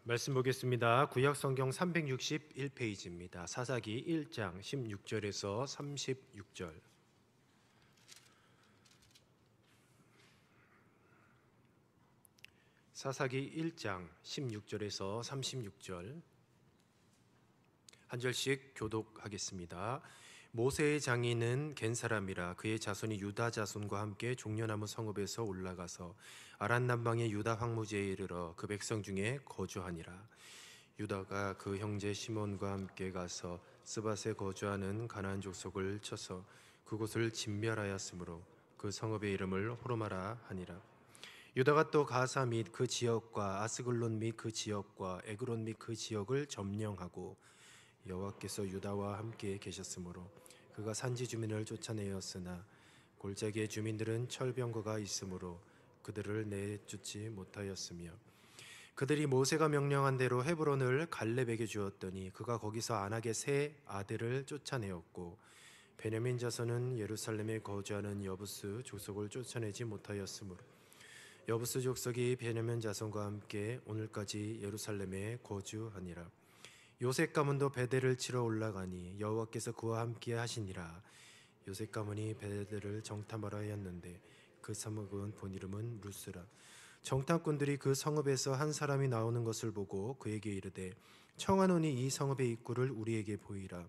말씀 보겠습니다. 구약 성경 361페이지입니다. 사사기 1장 16절에서 36절. 사사기 1장 16절에서 36절. 한 절씩 교독하겠습니다. 모세의 장인은 겐 사람이라 그의 자손이 유다 자손과 함께 종려나무 성읍에서 올라가서 아란 남방의 유다 황무지에 이르러 그 백성 중에 거주하니라. 유다가 그 형제 시몬과 함께 가서 스밧에 거주하는 가나안 족속을 쳐서 그곳을 진멸하였으므로 그 성읍의 이름을 호르마라 하니라. 유다가 또 가사 및 그 지역과 아스글론 및 그 지역과 에그론 및 그 지역을 점령하고 여호와께서 유다와 함께 계셨으므로 그가 산지 주민을 쫓아내었으나 골짜기의 주민들은 철병거가 있으므로 그들을 내쫓지 못하였으며 그들이 모세가 명령한 대로 헤브론을 갈렙에게 주었더니 그가 거기서 안악의 세 아들을 쫓아내었고 베냐민 자손은 예루살렘에 거주하는 여부스 족속을 쫓아내지 못하였으므로 여부스 족속이 베냐민 자손과 함께 오늘까지 예루살렘에 거주하니라. 요셉 가문도 베델을 치러 올라가니 여호와께서 그와 함께 하시니라. 요셉 가문이 베델을 정탐하러 하였는데 그 성읍은 본 이름은 루스라. 정탐꾼들이 그 성읍에서 한 사람이 나오는 것을 보고 그에게 이르되 청하노니 이 성읍의 입구를 우리에게 보이라.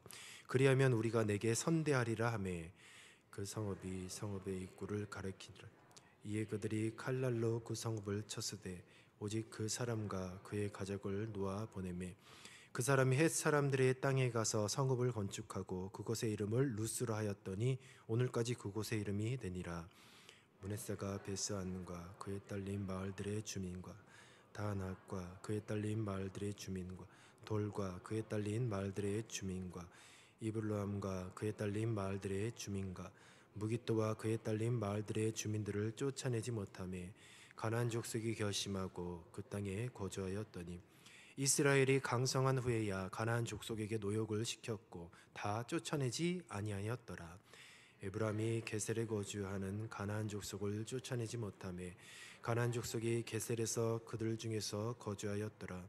그리하면 우리가 내게 선대하리라 하매 그 성읍이 성읍의 입구를 가리키니라. 이에 그들이 칼날로 그 성읍을 쳤으되 오직 그 사람과 그의 가족을 놓아 보내매 그 사람이 헷 사람들의 땅에 가서 성읍을 건축하고 그곳의 이름을 루스라 하였더니 오늘까지 그곳의 이름이 되니라. 문헤세가 베스안과 그에 딸린 마을들의 주민과 다낙과 그에 딸린 마을들의 주민과 돌과 그에 딸린 마을들의 주민과 이블로함과 그에 딸린 마을들의 주민과 무기또와 그에 딸린 마을들의 주민들을 쫓아내지 못하며 가나안 족속이 결심하고 그 땅에 거주하였더니 이스라엘이 강성한 후에야 가나안 족속에게 노역을 시켰고 다 쫓아내지 아니하였더라. 에브라임이 게셀에 거주하는 가나안 족속을 쫓아내지 못하며 가나안 족속이 게셀에서 그들 중에서 거주하였더라.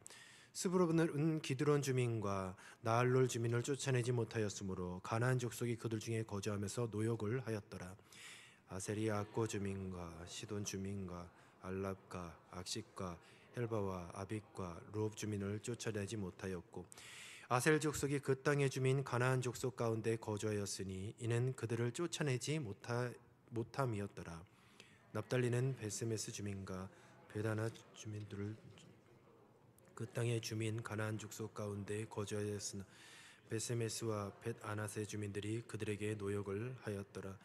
스브론은 기드론 주민과 나알롤 주민을 쫓아내지 못하였으므로 가나안 족속이 그들 중에 거주하면서 노역을 하였더라. 아셀이 악고 주민과 시돈 주민과 알랍과 악십과 헬바와 아빅과 루옵 주민을 쫓아내지 못하였고 아셀 족속이 그 땅의 주민 가나안 족속 가운데 거주하였으니 이는 그들을 쫓아내지 못함이었더라. 납달리는 베스메스 주민과 베다나 주민들을 그 땅의 주민 가나안 족속 가운데 거주하였으나 베세메스와 벳아나세 주민들이 그들에게 노역을 하였더라.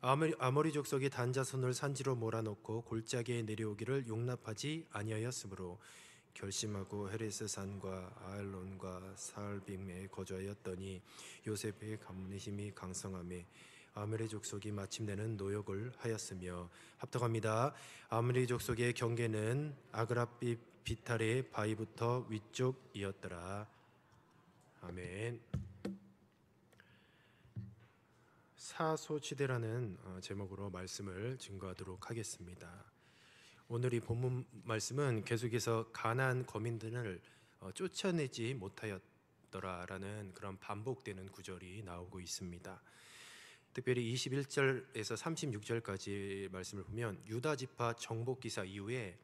아모리 족속이 단자손을 산지로 몰아넣고 골짜기에 내려오기를 용납하지 아니하였으므로 결심하고 헤레스 산과 아엘론과 사알빔에 거주하였더니 요셉의 가문의 힘이 강성하며 아모리 족속이 마침내는 노역을 하였으며 합독합니다. 아모리 족속의 경계는 아그라비 비탈의 바위부터 위쪽이었더라. 아멘. 사소치대라는 제목으로 말씀을 증거하도록 하겠습니다. 오늘 이 본문 말씀은 계속해서 가나안 거민들을 쫓아내지 못하였더라라는 그런 반복되는 구절이 나오고 있습니다. 특별히 21절에서 36절까지 말씀을 보면 유다 지파 정복 기사 이후에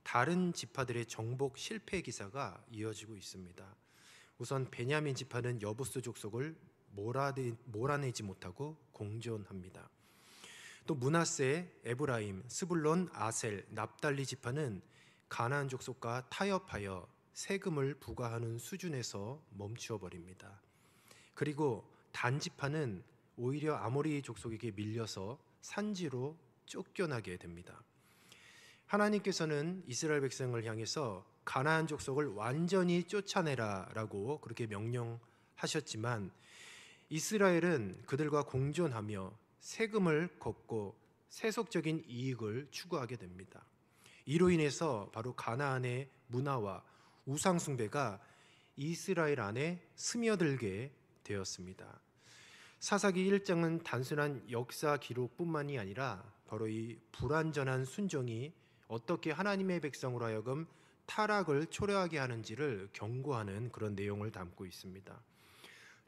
다른 지파들의 정복 실패 기사가 이어지고 있습니다. 우선 베냐민 지파는 여부스 족속을 몰아내지 못하고 공존합니다. 또 므낫세, 에브라임, 스불론, 아셀, 납달리 지파는 가나안 족속과 타협하여 세금을 부과하는 수준에서 멈추어 버립니다. 그리고 단 지파는 오히려 아모리 족속에게 밀려서 산지로 쫓겨나게 됩니다. 하나님께서는 이스라엘 백성을 향해서 가나안 족속을 완전히 쫓아내라라고 그렇게 명령하셨지만 이스라엘은 그들과 공존하며 세금을 걷고 세속적인 이익을 추구하게 됩니다. 이로 인해서 바로 가나안의 문화와 우상 숭배가 이스라엘 안에 스며들게 되었습니다. 사사기 1장은 단순한 역사 기록뿐만이 아니라 바로 이 불완전한 순종이 어떻게 하나님의 백성으로 하여금 타락을 초래하게 하는지를 경고하는 그런 내용을 담고 있습니다.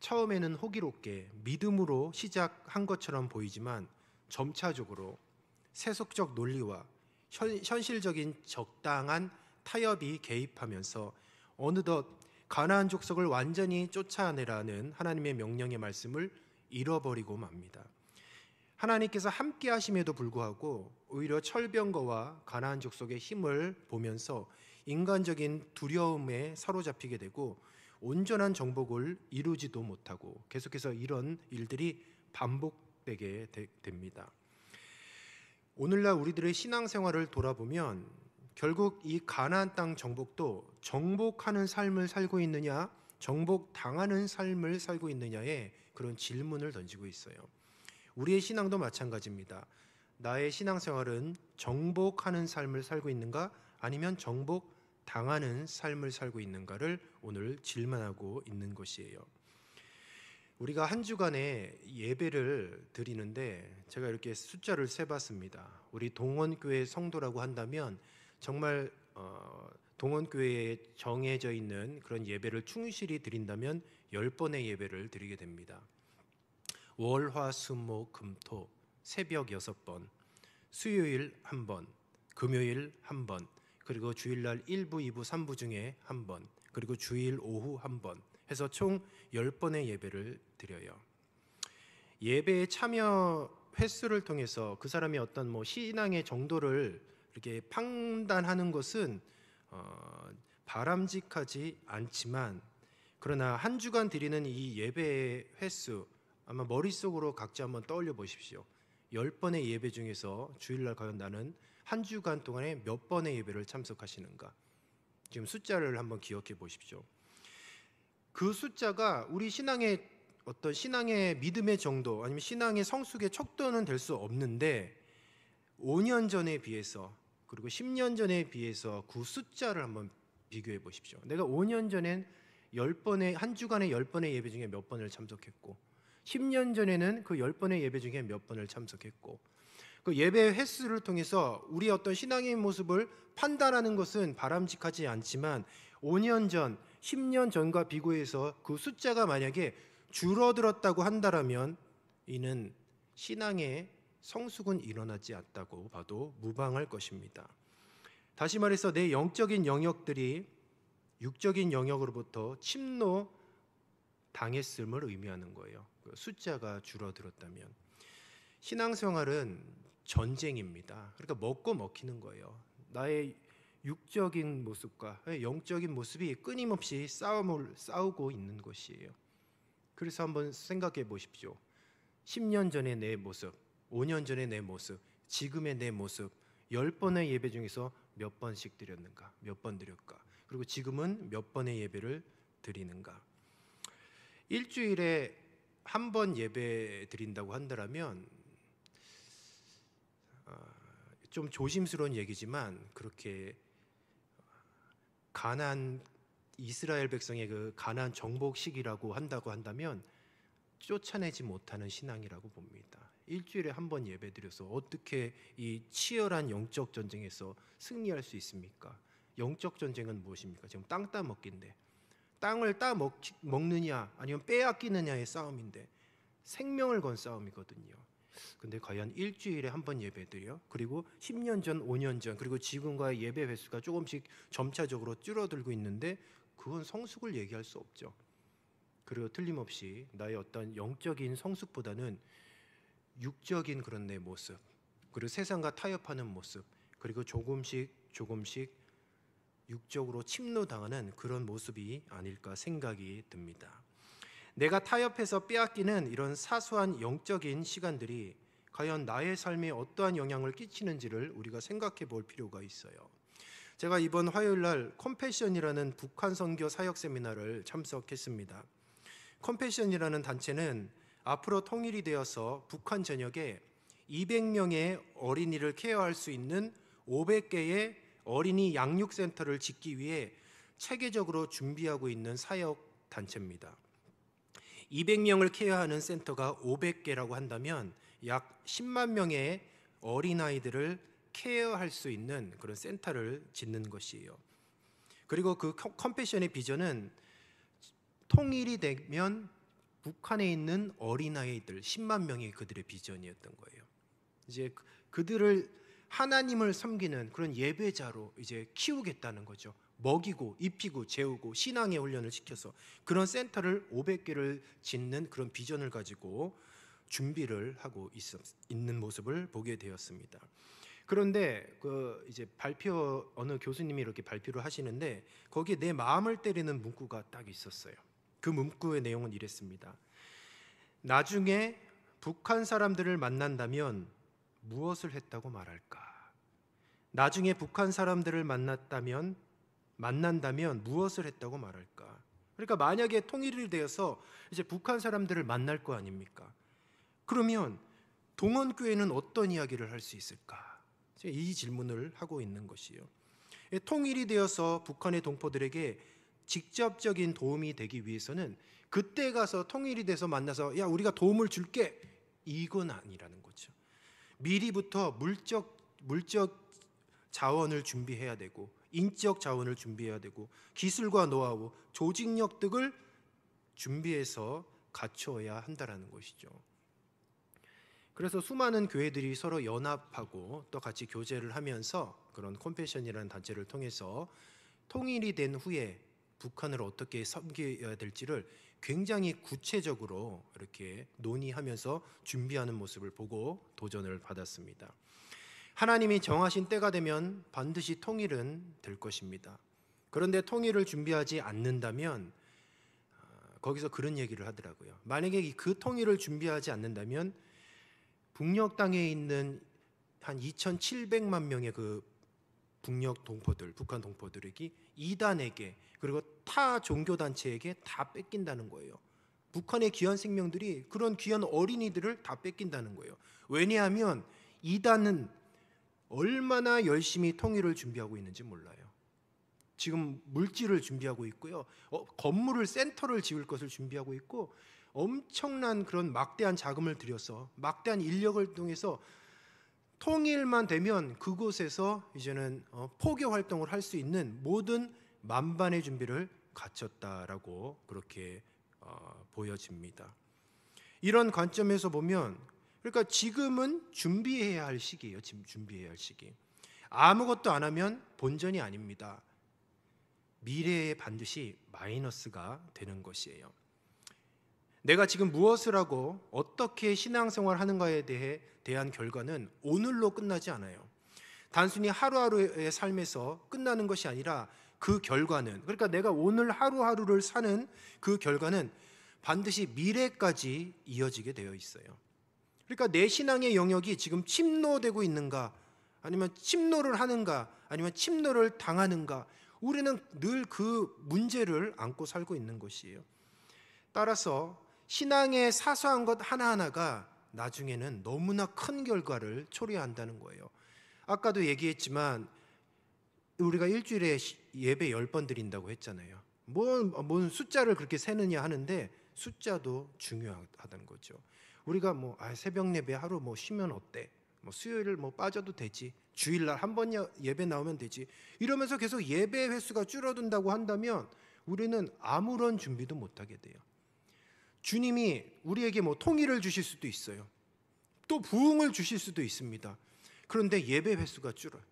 처음에는 호기롭게 믿음으로 시작한 것처럼 보이지만 점차적으로 세속적 논리와 현실적인 적당한 타협이 개입하면서 어느덧 가나안 족속을 완전히 쫓아내라는 하나님의 명령의 말씀을 잃어버리고 맙니다. 하나님께서 함께 하심에도 불구하고 오히려 철병거와 가나안 족속의 힘을 보면서 인간적인 두려움에 사로잡히게 되고 온전한 정복을 이루지도 못하고 계속해서 이런 일들이 반복되게 됩니다. 오늘날 우리들의 신앙생활을 돌아보면 결국 이 가나안 땅 정복도 정복하는 삶을 살고 있느냐, 정복당하는 삶을 살고 있느냐에 그런 질문을 던지고 있어요. 우리의 신앙도 마찬가지입니다. 나의 신앙생활은 정복하는 삶을 살고 있는가, 아니면 정복당하는 삶을 살고 있는가를 오늘 질문하고 있는 것이에요. 우리가 한 주간에 예배를 드리는데 제가 이렇게 숫자를 세봤습니다. 우리 동원교회 성도라고 한다면 정말 동원교회에 정해져 있는 그런 예배를 충실히 드린다면 10번의 예배를 드리게 됩니다. 월, 화, 수, 목, 금, 토 새벽 6번, 수요일 1번, 금요일 1번, 그리고 주일날 1부, 2부, 3부 중에 1번, 그리고 주일 오후 1번 해서 총 10번의 예배를 드려요. 예배에 참여 횟수를 통해서 그 사람이 어떤 신앙의 정도를 이렇게 판단하는 것은 바람직하지 않지만, 그러나 한 주간 드리는 이 예배의 횟수, 아마 머릿속으로 각자 한번 떠올려 보십시오. 10번의 예배 중에서 주일날 과연 나는 한 주간 동안에 몇 번의 예배를 참석하시는가? 지금 숫자를 한번 기억해 보십시오. 그 숫자가 우리 신앙의 어떤 신앙의 믿음의 정도, 아니면 신앙의 성숙의 척도는 될 수 없는데 5년 전에 비해서, 그리고 10년 전에 비해서 그 숫자를 한번 비교해 보십시오. 내가 5년 전엔 10번의 한 주간에 10번의 예배 중에 몇 번을 참석했고, 10년 전에는 그 10번의 예배 중에 몇 번을 참석했고, 그 예배 횟수를 통해서 우리 어떤 신앙의 모습을 판단하는 것은 바람직하지 않지만 5년 전, 10년 전과 비교해서 그 숫자가 만약에 줄어들었다고 한다면 이는 신앙의 성숙은 일어나지 않다고 봐도 무방할 것입니다. 다시 말해서 내 영적인 영역들이 육적인 영역으로부터 침노 당했음을 의미하는 거예요. 숫자가 줄어들었다면. 신앙생활은 전쟁입니다. 그러니까 먹고 먹히는 거예요. 나의 육적인 모습과 영적인 모습이 끊임없이 싸우고 있는 것이에요. 그래서 한번 생각해 보십시오. 10년 전의 내 모습, 5년 전의 내 모습, 지금의 내 모습, 10번의 예배 중에서 몇 번씩 드렸는가? 몇 번 드렸까? 그리고 지금은 몇 번의 예배를 드리는가? 일주일에 한 번 예배 드린다고 한다면 좀 조심스러운 얘기지만, 그렇게 가나안 이스라엘 백성의 그 가나안 정복 시기라고 한다고 한다면 쫓아내지 못하는 신앙이라고 봅니다. 일주일에 한 번 예배 드려서 어떻게 이 치열한 영적 전쟁에서 승리할 수 있습니까? 영적 전쟁은 무엇입니까? 지금 땅 따먹기인데, 땅을 따먹느냐 아니면 빼앗기느냐의 싸움인데, 생명을 건 싸움이거든요. 근데 과연 일주일에 한 번 예배 드려? 그리고 10년 전, 5년 전, 그리고 지금과의 예배 횟수가 조금씩 점차적으로 줄어들고 있는데, 그건 성숙을 얘기할 수 없죠. 그리고 틀림없이 나의 어떤 영적인 성숙보다는 육적인 그런 내 모습, 그리고 세상과 타협하는 모습, 그리고 조금씩 육적으로 침노당하는 그런 모습이 아닐까 생각이 듭니다. 내가 타협해서 빼앗기는 이런 사소한 영적인 시간들이 과연 나의 삶에 어떠한 영향을 끼치는지를 우리가 생각해 볼 필요가 있어요. 제가 이번 화요일 날 컴패션이라는 북한 선교 사역 세미나를 참석했습니다. 컴패션이라는 단체는 앞으로 통일이 되어서 북한 전역에 200명의 어린이를 케어할 수 있는 500개의 어린이 양육센터를 짓기 위해 체계적으로 준비하고 있는 사역 단체입니다. 200명을 케어하는 센터가 500개라고 한다면 약 10만 명의 어린아이들을 케어할 수 있는 그런 센터를 짓는 것이에요. 그리고 그 컴패션의 비전은 통일이 되면 북한에 있는 어린아이들 10만 명이 그들의 비전이었던 거예요. 이제 그들을 하나님을 섬기는 그런 예배자로 이제 키우겠다는 거죠. 먹이고 입히고 재우고 신앙의 훈련을 시켜서 그런 센터를 500개를 짓는 그런 비전을 가지고 준비를 하고 있는 모습을 보게 되었습니다. 그런데 그 이제 발표 어느 교수님이 이렇게 발표를 하시는데 거기에 내 마음을 때리는 문구가 딱 있었어요. 그 문구의 내용은 이랬습니다. 나중에 북한 사람들을 만난다면 무엇을 했다고 말할까? 나중에 북한 사람들을 만난다면 무엇을 했다고 말할까? 그러니까 만약에 통일이 되어서 이제 북한 사람들을 만날 거 아닙니까? 그러면 동원교회는 어떤 이야기를 할 수 있을까? 이 질문을 하고 있는 것이요. 통일이 되어서 북한의 동포들에게 직접적인 도움이 되기 위해서는 그때 가서 통일이 돼서 만나서 야 우리가 도움을 줄게 이건 아니라는 거죠. 미리부터 물적 자원을 준비해야 되고 인적 자원을 준비해야 되고 기술과 노하우, 조직력 등을 준비해서 갖추어야 한다라는 것이죠. 그래서 수많은 교회들이 서로 연합하고 또 같이 교제를 하면서 그런 컴패션이라는 단체를 통해서 통일이 된 후에 북한을 어떻게 섬겨야 될지를 굉장히 구체적으로 이렇게 논의하면서 준비하는 모습을 보고 도전을 받았습니다. 하나님이 정하신 때가 되면 반드시 통일은 될 것입니다. 그런데 통일을 준비하지 않는다면 거기서 그런 얘기를 하더라고요. 만약에 그 통일을 준비하지 않는다면 북녘 땅에 있는 한 2,700만 명의 그 북녘 동포들, 북한 동포들에게 이단에게 그리고 타 종교 단체에게 다 뺏긴다는 거예요. 북한의 귀한 생명들이 그런 귀한 어린이들을 다 뺏긴다는 거예요. 왜냐하면 이단은 얼마나 열심히 통일을 준비하고 있는지 몰라요. 지금 물질을 준비하고 있고요. 건물을 센터를 지을 것을 준비하고 있고 엄청난 그런 막대한 자금을 들여서 막대한 인력을 통해서 통일만 되면 그곳에서 이제는 포교 활동을 할 수 있는 모든 만반의 준비를 갖췄다라고 그렇게 보여집니다. 이런 관점에서 보면 그러니까 지금은 준비해야 할 시기예요. 지금 준비해야 할 시기. 아무것도 안 하면 본전이 아닙니다. 미래에 반드시 마이너스가 되는 것이에요. 내가 지금 무엇을 하고 어떻게 신앙생활을 하는가에 대한 결과는 오늘로 끝나지 않아요. 단순히 하루하루의 삶에서 끝나는 것이 아니라 그 결과는 그러니까 내가 오늘 하루하루를 사는 그 결과는 반드시 미래까지 이어지게 되어 있어요. 그러니까 내 신앙의 영역이 지금 침노되고 있는가 아니면 침노를 하는가 아니면 침노를 당하는가 우리는 늘 그 문제를 안고 살고 있는 것이에요. 따라서 신앙의 사소한 것 하나하나가 나중에는 너무나 큰 결과를 초래한다는 거예요. 아까도 얘기했지만 우리가 일주일에 예배 10번 드린다고 했잖아요. 뭔 숫자를 그렇게 세느냐 하는데 숫자도 중요하다는 거죠. 우리가 새벽 예배 하루 쉬면 어때? 수요일 빠져도 되지. 주일날 한 번 예배 나오면 되지. 이러면서 계속 예배 횟수가 줄어든다고 한다면 우리는 아무런 준비도 못하게 돼요. 주님이 우리에게 통일을 주실 수도 있어요. 또 부흥을 주실 수도 있습니다. 그런데 예배 횟수가 줄어요.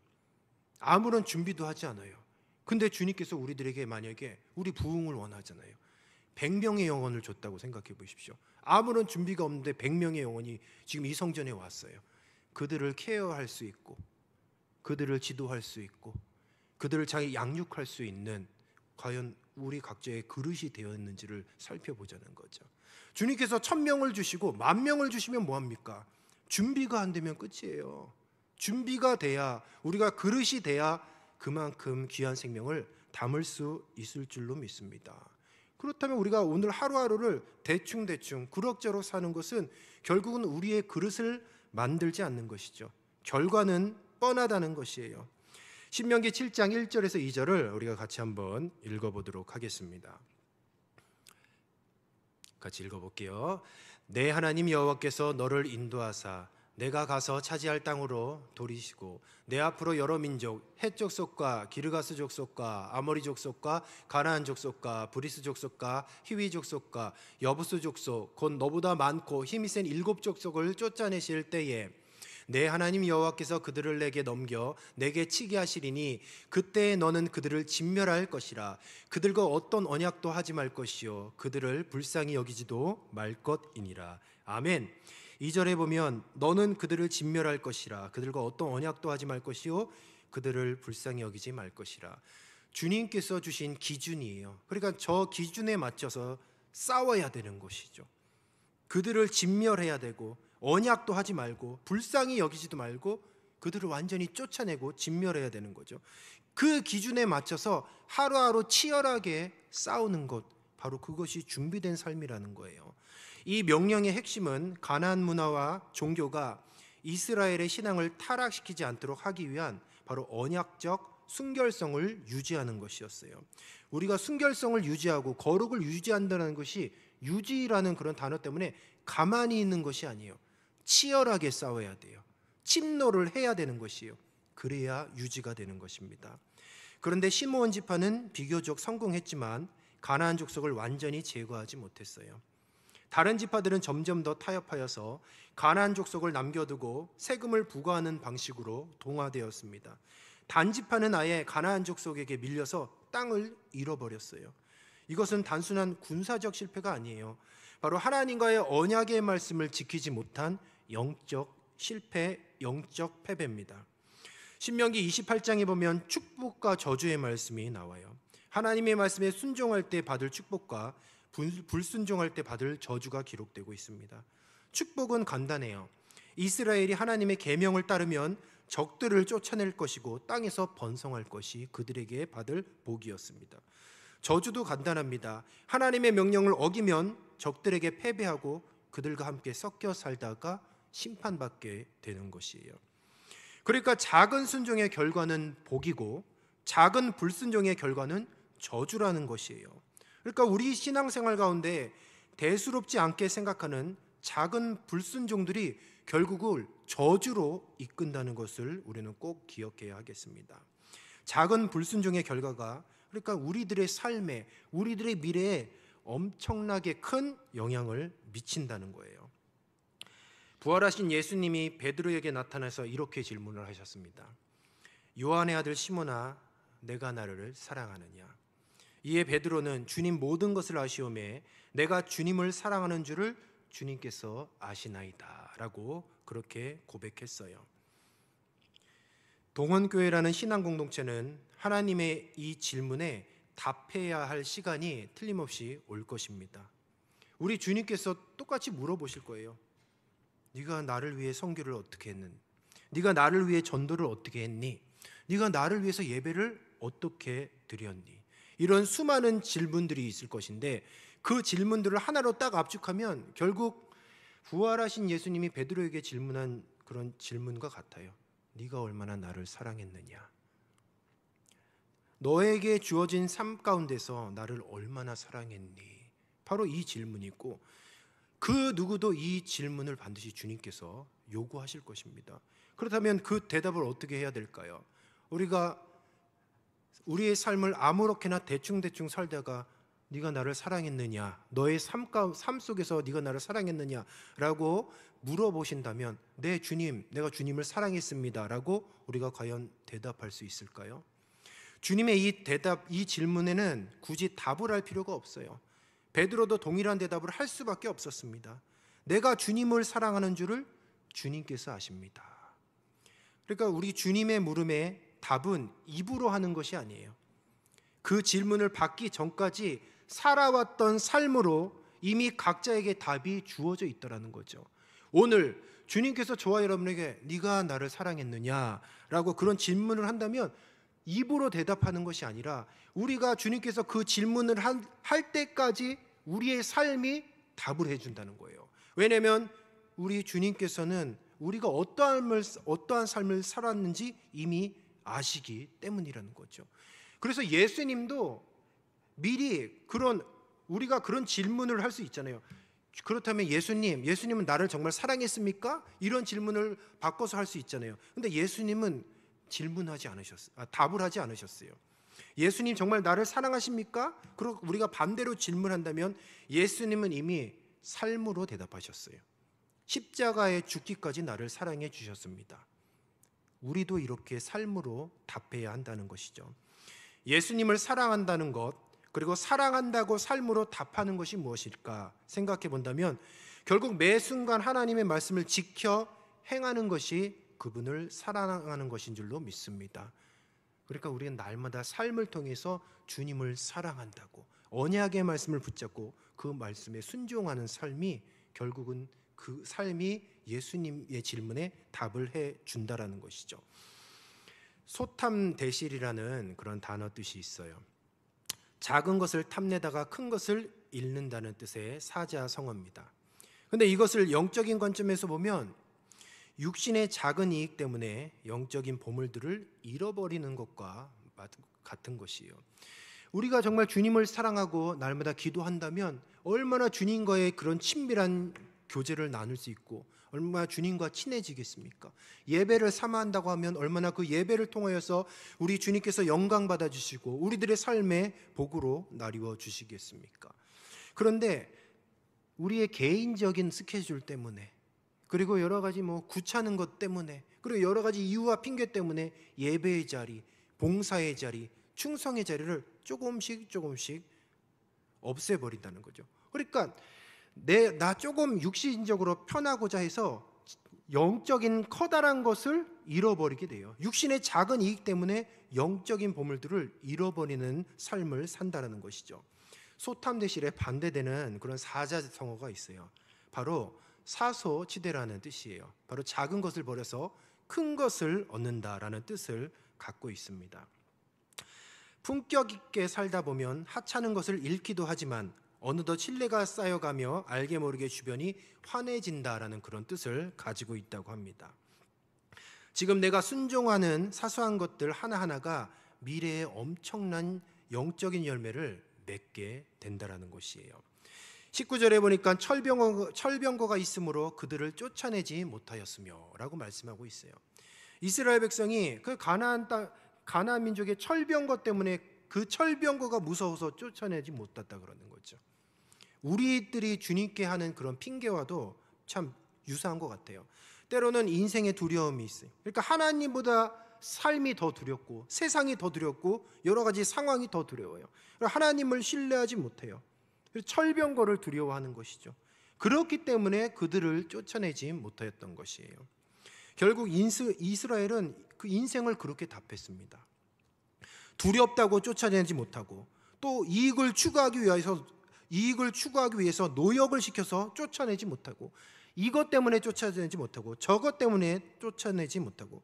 아무런 준비도 하지 않아요. 근데 주님께서 우리들에게 만약에 우리 부흥을 원하잖아요. 100명의 영혼을 줬다고 생각해 보십시오. 아무런 준비가 없는데 100명의 영혼이 지금 이 성전에 왔어요. 그들을 케어할 수 있고 그들을 지도할 수 있고 그들을 잘 양육할 수 있는 과연 우리 각자의 그릇이 되었는지를 살펴보자는 거죠. 주님께서 1000명을 주시고 10,000명을 주시면 뭐합니까? 준비가 안 되면 끝이에요. 준비가 돼야 우리가 그릇이 돼야 그만큼 귀한 생명을 담을 수 있을 줄로 믿습니다. 그렇다면 우리가 오늘 하루하루를 대충 그럭저럭 사는 것은 결국은 우리의 그릇을 만들지 않는 것이죠. 결과는 뻔하다는 것이에요. 신명기 7장 1절에서 2절을 우리가 같이 한번 읽어보도록 하겠습니다. 같이 읽어볼게요. 내 하나님 여호와께서 너를 인도하사 내가 가서 차지할 땅으로 돌이시고 내 앞으로 여러 민족 헷 족속과 기르가스 족속과 아모리 족속과 가나안 족속과 브리스 족속과 히위 족속과 여부스 족속 곧 너보다 많고 힘이 센 7 족속을 쫓아내실 때에 내 하나님 여호와께서 그들을 내게 넘겨 내게 치게 하시리니 그때에 너는 그들을 진멸할 것이라. 그들과 어떤 언약도 하지 말 것이요 그들을 불쌍히 여기지도 말 것이니라. 아멘. 2절에 보면 너는 그들을 진멸할 것이라. 그들과 어떤 언약도 하지 말 것이요 그들을 불쌍히 여기지 말 것이라. 주님께서 주신 기준이에요. 그러니까 저 기준에 맞춰서 싸워야 되는 것이죠. 그들을 진멸해야 되고 언약도 하지 말고 불쌍히 여기지도 말고 그들을 완전히 쫓아내고 진멸해야 되는 거죠. 그 기준에 맞춰서 하루하루 치열하게 싸우는 것, 바로 그것이 준비된 삶이라는 거예요. 이 명령의 핵심은 가나안 문화와 종교가 이스라엘의 신앙을 타락시키지 않도록 하기 위한 바로 언약적 순결성을 유지하는 것이었어요. 우리가 순결성을 유지하고 거룩을 유지한다는 것이 유지라는 그런 단어 때문에 가만히 있는 것이 아니에요. 치열하게 싸워야 돼요. 침노를 해야 되는 것이에요. 그래야 유지가 되는 것입니다. 그런데 시므온 지파는 비교적 성공했지만 가나안 족속을 완전히 제거하지 못했어요. 다른 지파들은 점점 더 타협하여서 가나안 족속을 남겨두고 세금을 부과하는 방식으로 동화되었습니다. 단 지파는 아예 가나안 족속에게 밀려서 땅을 잃어버렸어요. 이것은 단순한 군사적 실패가 아니에요. 바로 하나님과의 언약의 말씀을 지키지 못한 영적 실패, 영적 패배입니다. 신명기 28장에 보면 축복과 저주의 말씀이 나와요. 하나님의 말씀에 순종할 때 받을 축복과 불순종할 때 받을 저주가 기록되고 있습니다. 축복은 간단해요. 이스라엘이 하나님의 계명을 따르면 적들을 쫓아낼 것이고 땅에서 번성할 것이 그들에게 받을 복이었습니다. 저주도 간단합니다. 하나님의 명령을 어기면 적들에게 패배하고 그들과 함께 섞여 살다가 심판받게 되는 것이에요. 그러니까 작은 순종의 결과는 복이고 작은 불순종의 결과는 저주라는 것이에요. 그러니까 우리 신앙생활 가운데 대수롭지 않게 생각하는 작은 불순종들이 결국을 저주로 이끈다는 것을 우리는 꼭 기억해야 하겠습니다. 작은 불순종의 결과가 그러니까 우리들의 삶에, 우리들의 미래에 엄청나게 큰 영향을 미친다는 거예요. 부활하신 예수님이 베드로에게 나타나서 이렇게 질문을 하셨습니다. 요한의 아들 시몬아, 내가 나를 사랑하느냐? 이에 베드로는 주님 모든 것을 아시오매 내가 주님을 사랑하는 줄을 주님께서 아시나이다 라고 그렇게 고백했어요. 동원교회라는 신앙공동체는 하나님의 이 질문에 답해야 할 시간이 틀림없이 올 것입니다. 우리 주님께서 똑같이 물어보실 거예요. 네가 나를 위해 선교를 어떻게 했느니? 네가 나를 위해 전도를 어떻게 했니? 네가 나를 위해서 예배를 어떻게 드렸니? 이런 수많은 질문들이 있을 것인데 그 질문들을 하나로 딱 압축하면 결국 부활하신 예수님이 베드로에게 질문한 그런 질문과 같아요. 네가 얼마나 나를 사랑했느냐? 너에게 주어진 삶 가운데서 나를 얼마나 사랑했니? 바로 이 질문이고 그 누구도 이 질문을 반드시 주님께서 요구하실 것입니다. 그렇다면 그 대답을 어떻게 해야 될까요? 우리가 우리의 삶을 아무렇게나 대충대충 살다가 네가 나를 사랑했느냐, 너의 삶 속에서 네가 나를 사랑했느냐라고 물어보신다면 네 주님, 내가 주님을 사랑했습니다 라고 우리가 과연 대답할 수 있을까요? 주님의 이 대답, 이 질문에는 굳이 답을 할 필요가 없어요. 베드로도 동일한 대답을 할 수밖에 없었습니다. 내가 주님을 사랑하는 줄을 주님께서 아십니다. 그러니까 우리 주님의 물음에 답은 입으로 하는 것이 아니에요. 그 질문을 받기 전까지 살아왔던 삶으로 이미 각자에게 답이 주어져 있더라는 거죠. 오늘 주님께서 저와 여러분에게 네가 나를 사랑했느냐라고 그런 질문을 한다면 입으로 대답하는 것이 아니라 우리가 주님께서 그 질문을 할 때까지 우리의 삶이 답을 해준다는 거예요. 왜냐하면 우리 주님께서는 우리가 어떠한 삶을 살았는지 이미 아시기 때문이라는 거죠. 그래서 예수님도 미리 우리가 그런 질문을 할 수 있잖아요. 그렇다면 예수님은 나를 정말 사랑했습니까? 이런 질문을 바꿔서 할 수 있잖아요. 근데 예수님은 답을 하지 않으셨어요. 예수님 정말 나를 사랑하십니까? 그리고 우리가 반대로 질문한다면 예수님은 이미 삶으로 대답하셨어요. 십자가에 죽기까지 나를 사랑해 주셨습니다. 우리도 이렇게 삶으로 답해야 한다는 것이죠. 예수님을 사랑한다는 것, 그리고 사랑한다고 삶으로 답하는 것이 무엇일까 생각해 본다면 결국 매 순간 하나님의 말씀을 지켜 행하는 것이 그분을 사랑하는 것인 줄로 믿습니다. 그러니까 우리는 날마다 삶을 통해서 주님을 사랑한다고 언약의 말씀을 붙잡고 그 말씀에 순종하는 삶이 결국은 그 삶이 예수님의 질문에 답을 해 준다라는 것이죠. 소탐대실이라는 그런 단어 뜻이 있어요. 작은 것을 탐내다가 큰 것을 잃는다는 뜻의 사자성어입니다. 그런데 이것을 영적인 관점에서 보면 육신의 작은 이익 때문에 영적인 보물들을 잃어버리는 것과 같은 것이에요. 우리가 정말 주님을 사랑하고 날마다 기도한다면 얼마나 주님과의 그런 친밀한 교제를 나눌 수 있고 얼마나 주님과 친해지겠습니까? 예배를 삼아한다고 하면 얼마나 그 예배를 통하여서 우리 주님께서 영광 받아주시고 우리들의 삶의 복으로 나뉘어 주시겠습니까? 그런데 우리의 개인적인 스케줄 때문에 그리고 여러 가지 귀찮은 것 때문에 그리고 여러 가지 이유와 핑계 때문에 예배의 자리, 봉사의 자리, 충성의 자리를 조금씩 없애버린다는 거죠. 그러니까 나 조금 육신적으로 편하고자 해서 영적인 커다란 것을 잃어버리게 돼요. 육신의 작은 이익 때문에 영적인 보물들을 잃어버리는 삶을 산다는 것이죠. 소탐대실에 반대되는 그런 사자성어가 있어요. 바로 사소치대라는 뜻이에요. 바로 작은 것을 버려서 큰 것을 얻는다라는 뜻을 갖고 있습니다. 품격 있게 살다 보면 하찮은 것을 잃기도 하지만 어느덧 신뢰가 쌓여가며 알게 모르게 주변이 환해진다라는 그런 뜻을 가지고 있다고 합니다. 지금 내가 순종하는 사소한 것들 하나하나가 미래에 엄청난 영적인 열매를 맺게 된다라는 것이에요. 19절에 보니까 철병거가 있으므로 그들을 쫓아내지 못하였으며 라고 말씀하고 있어요. 이스라엘 백성이 그 가나안 민족의 철병거 때문에 그 철병거가 무서워서 쫓아내지 못했다 그러는 거죠. 우리들이 주님께 하는 그런 핑계와도 참 유사한 것 같아요. 때로는 인생의 두려움이 있어요. 그러니까 하나님보다 삶이 더 두렵고 세상이 더 두렵고 여러 가지 상황이 더 두려워요. 하나님을 신뢰하지 못해요. 철병거를 두려워하는 것이죠. 그렇기 때문에 그들을 쫓아내지 못하였던 것이에요. 결국 이스라엘은 그 인생을 그렇게 답했습니다. 두렵다고 쫓아내지 못하고 또 이익을 추구하기 위해서 노역을 시켜서 쫓아내지 못하고 이것 때문에 쫓아내지 못하고 저것 때문에 쫓아내지 못하고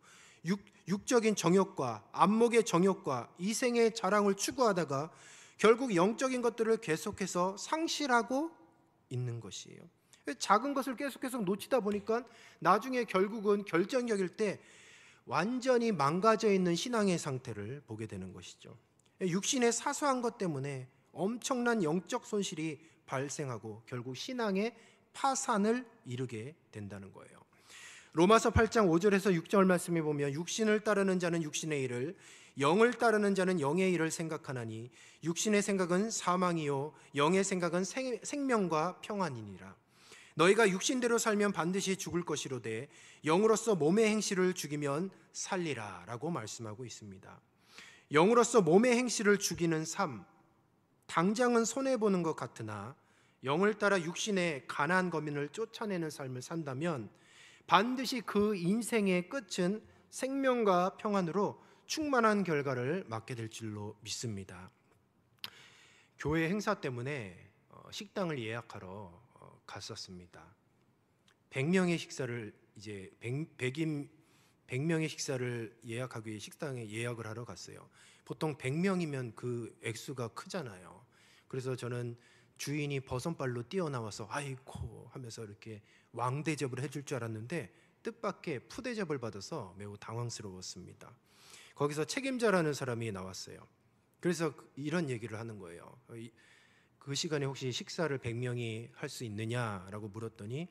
육적인 정욕과 안목의 정욕과 이생의 자랑을 추구하다가 결국 영적인 것들을 계속해서 상실하고 있는 것이에요. 작은 것을 계속해서 놓치다 보니까 나중에 결국은 결정적일 때 완전히 망가져 있는 신앙의 상태를 보게 되는 것이죠. 육신의 사소한 것 때문에 엄청난 영적 손실이 발생하고 결국 신앙의 파산을 이루게 된다는 거예요. 로마서 8장 5절에서 6절 말씀에 보면 육신을 따르는 자는 육신의 일을 영을 따르는 자는 영의 일을 생각하나니 육신의 생각은 사망이요 영의 생각은 생명과 평안이니라. 너희가 육신대로 살면 반드시 죽을 것이로되 영으로서 몸의 행실을 죽이면 살리라 라고 말씀하고 있습니다. 영으로서 몸의 행실을 죽이는 삶, 당장은 손해보는 것 같으나 영을 따라 육신의 가난한 거민을 쫓아내는 삶을 산다면 반드시 그 인생의 끝은 생명과 평안으로 충만한 결과를 맞게 될 줄로 믿습니다. 교회 행사 때문에 식당을 예약하러 갔었습니다. 100명의 식사를 100명의 식사를 예약하기 위해 식당에 예약을 하러 갔어요. 보통 100명이면 그 액수가 크잖아요. 그래서 저는 주인이 버선발로 뛰어나와서 아이고 하면서 이렇게 왕대접을 해줄 줄 알았는데 뜻밖의 푸대접을 받아서 매우 당황스러웠습니다. 거기서 책임자라는 사람이 나왔어요. 그래서 이런 얘기를 하는 거예요. 그 시간에 혹시 식사를 100명이 할 수 있느냐라고 물었더니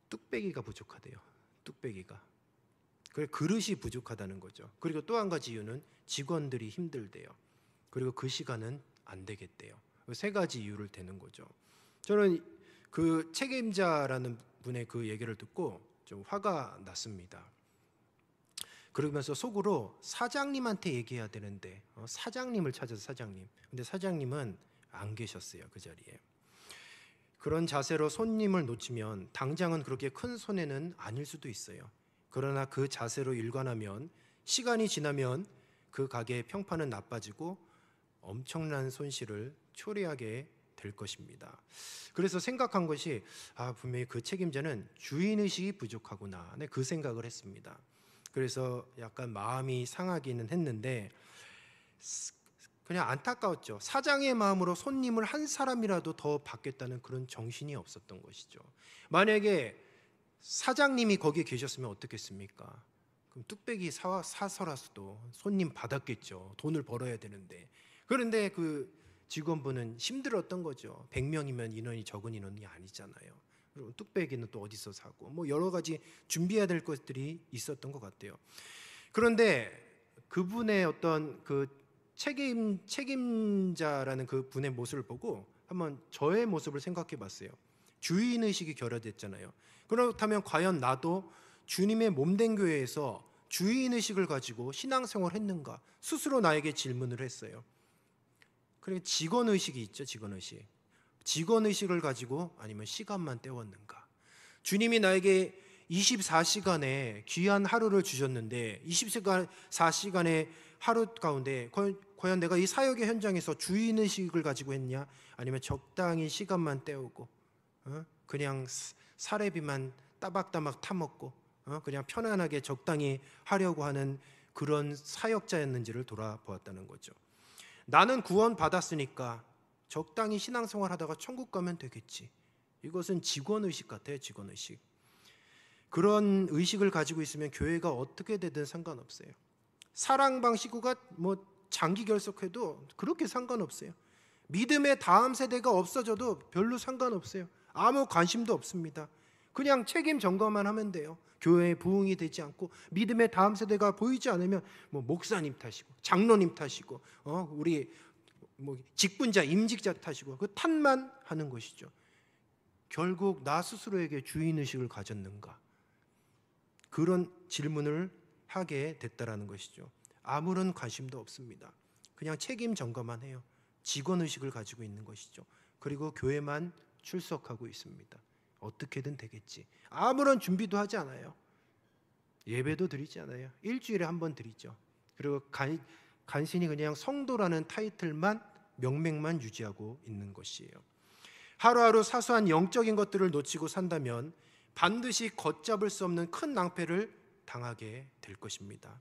뚝배기가 부족하대요. 뚝배기가. 그릇이 부족하다는 거죠. 그리고 또 한 가지 이유는 직원들이 힘들대요. 그리고 그 시간은 안 되겠대요. 세 가지 이유를 대는 거죠. 저는 그 책임자라는 분의 그 얘기를 듣고 좀 화가 났습니다. 그러면서 속으로 사장님한테 얘기해야 되는데 사장님을 찾아서 사장님. 근데 사장님은 안 계셨어요. 그 자리에. 그런 자세로 손님을 놓치면 당장은 그렇게 큰 손해는 아닐 수도 있어요. 그러나 그 자세로 일관하면 시간이 지나면 그 가게의 평판은 나빠지고 엄청난 손실을 초래하게 될 것입니다. 그래서 생각한 것이 분명히 그 책임자는 주인의식이 부족하구나. 네, 그 생각을 했습니다. 그래서 약간 마음이 상하기는 했는데 그냥 안타까웠죠. 사장의 마음으로 손님을 한 사람이라도 더 받겠다는 그런 정신이 없었던 것이죠. 만약에 사장님이 거기에 계셨으면 어떻겠습니까? 그럼 뚝배기 사서라도 손님 받았겠죠. 돈을 벌어야 되는데. 그런데 그 직원분은 힘들었던 거죠. 100명이면 인원이 적은 인원이 아니잖아요. 그리고 뚝배기는 또 어디서 사고 뭐 여러 가지 준비해야 될 것들이 있었던 것 같아요. 그런데 그분의 어떤 그 책임자라는 그 분의 모습을 보고 한번 저의 모습을 생각해 봤어요. 주인의식이 결여됐잖아요. 그렇다면 과연 나도 주님의 몸된 교회에서 주인의식을 가지고 신앙생활을 했는가? 스스로 나에게 질문을 했어요. 그러니까 직원의식이 있죠. 직원의식. 직원의식을 가지고 아니면 시간만 때웠는가? 주님이 나에게 24시간의 귀한 하루를 주셨는데 24시간의 하루 가운데 과연 내가 이 사역의 현장에서 주인의식을 가지고 했냐? 아니면 적당히 시간만 때우고 그냥 사례비만 따박따박 타먹고 그냥 편안하게 적당히 하려고 하는 그런 사역자였는지를 돌아보았다는 거죠. 나는 구원 받았으니까 적당히 신앙생활 하다가 천국 가면 되겠지. 이것은 직원의식 같아요. 직원의식. 그런 의식을 가지고 있으면 교회가 어떻게 되든 상관없어요. 사랑방 식구가 뭐 장기 결석해도 그렇게 상관없어요. 믿음의 다음 세대가 없어져도 별로 상관없어요. 아무 관심도 없습니다. 그냥 책임 점검만 하면 돼요. 교회에 부흥이 되지 않고 믿음의 다음 세대가 보이지 않으면 뭐 목사님 탓이고 장로님 탓이고 우리 뭐 직분자 임직자 탓이고 그 탓만 하는 것이죠. 결국 나 스스로에게 주인의식을 가졌는가? 그런 질문을 하게 됐다라는 것이죠. 아무런 관심도 없습니다. 그냥 책임 점검만 해요. 직원의식을 가지고 있는 것이죠. 그리고 교회만 출석하고 있습니다. 어떻게든 되겠지. 아무런 준비도 하지 않아요. 예배도 드리지 않아요. 일주일에 한 번 드리죠. 그리고 간신히 그냥 성도라는 타이틀만 명맥만 유지하고 있는 것이에요. 하루하루 사소한 영적인 것들을 놓치고 산다면 반드시 걷잡을 수 없는 큰 낭패를 당하게 될 것입니다.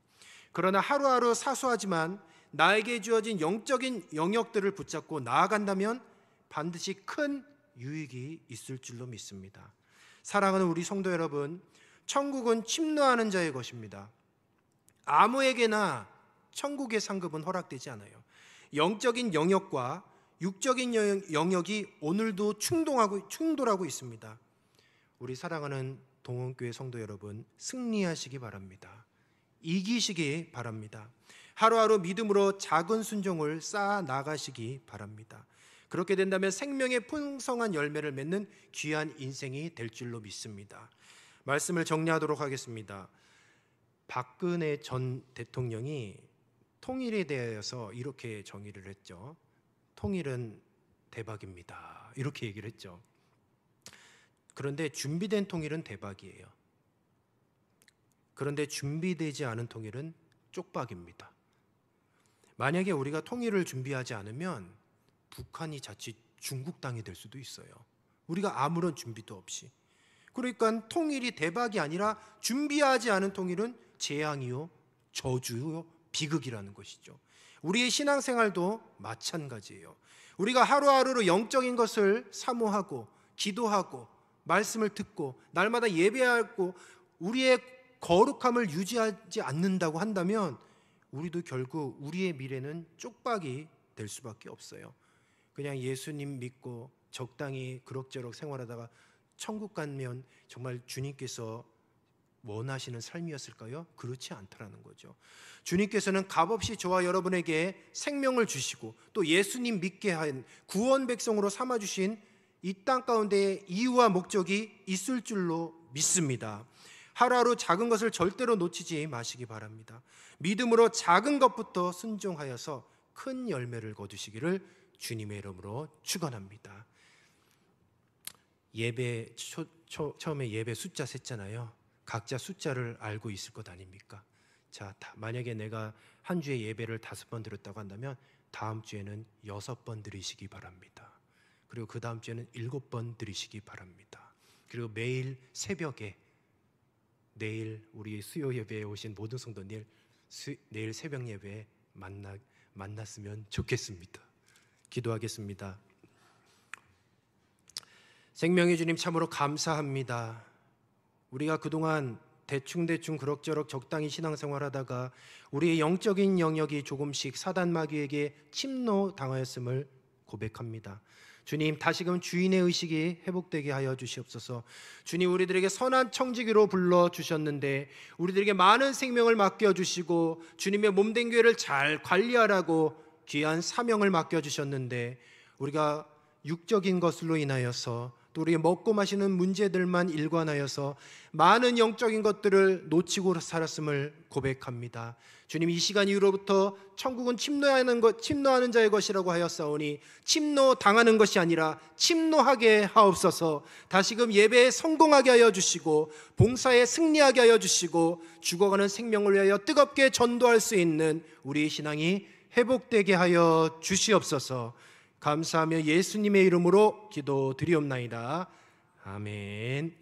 그러나 하루하루 사소하지만 나에게 주어진 영적인 영역들을 붙잡고 나아간다면 반드시 큰 유익이 있을 줄로 믿습니다. 사랑하는 우리 성도 여러분, 천국은 침노하는 자의 것입니다. 아무에게나 천국의 상급은 허락되지 않아요. 영적인 영역과 육적인 영역이 오늘도 충돌하고 있습니다. 우리 사랑하는 동원교회 성도 여러분, 승리하시기 바랍니다. 이기시기 바랍니다. 하루하루 믿음으로 작은 순종을 쌓아 나가시기 바랍니다. 그렇게 된다면 생명의 풍성한 열매를 맺는 귀한 인생이 될 줄로 믿습니다. 말씀을 정리하도록 하겠습니다. 박근혜 전 대통령이 통일에 대해서 이렇게 정의를 했죠. 통일은 대박입니다. 이렇게 얘기를 했죠. 그런데 준비된 통일은 대박이에요. 그런데 준비되지 않은 통일은 쪽박입니다. 만약에 우리가 통일을 준비하지 않으면 북한이 자칫 중국 땅이 될 수도 있어요. 우리가 아무런 준비도 없이. 그러니까 통일이 대박이 아니라 준비하지 않은 통일은 재앙이요, 저주요, 비극이라는 것이죠. 우리의 신앙생활도 마찬가지예요. 우리가 하루하루로 영적인 것을 사모하고 기도하고 말씀을 듣고 날마다 예배하고 우리의 거룩함을 유지하지 않는다고 한다면 우리도 결국 우리의 미래는 쪽박이 될 수밖에 없어요. 그냥 예수님 믿고 적당히 그럭저럭 생활하다가 천국 가면 정말 주님께서 원하시는 삶이었을까요? 그렇지 않다라는 거죠. 주님께서는 값없이 저와 여러분에게 생명을 주시고 또 예수님 믿게 한 구원 백성으로 삼아주신 이 땅 가운데 이유와 목적이 있을 줄로 믿습니다. 하루하루 작은 것을 절대로 놓치지 마시기 바랍니다. 믿음으로 작은 것부터 순종하여서 큰 열매를 거두시기를 주님의 이름으로 축원합니다. 예배 처음에 예배 숫자 셌잖아요. 각자 숫자를 알고 있을 것 아닙니까? 자, 만약에 내가 한 주에 예배를 5번 드렸다고 한다면 다음 주에는 6번 드리시기 바랍니다. 그리고 그 다음 주에는 7번 드리시기 바랍니다. 그리고 매일 새벽에, 내일 우리 수요 예배에 오신 모든 성도님 내일 새벽 예배에 만났으면 좋겠습니다. 기도하겠습니다. 생명의 주님, 참으로 감사합니다. 우리가 그동안 대충 그럭저럭 적당히 신앙생활하다가 우리의 영적인 영역이 조금씩 사단 마귀에게 침노당하였음을 고백합니다. 주님, 다시금 주인의 의식이 회복되게 하여 주시옵소서. 주님, 우리들에게 선한 청지기로 불러주셨는데 우리들에게 많은 생명을 맡겨주시고 주님의 몸된 교회를 잘 관리하라고 귀한 사명을 맡겨주셨는데 우리가 육적인 것으로 인하여서 또 우리의 먹고 마시는 문제들만 일관하여서 많은 영적인 것들을 놓치고 살았음을 고백합니다. 주님, 이 시간 이후로부터 천국은 침노하는 자의 것이라고 하였사오니 침노당하는 것이 아니라 침노하게 하옵소서. 다시금 예배에 성공하게 하여 주시고 봉사에 승리하게 하여 주시고 죽어가는 생명을 위하여 뜨겁게 전도할 수 있는 우리의 신앙이 회복되게 하여 주시옵소서. 감사하며 예수님의 이름으로 기도드리옵나이다. 아멘.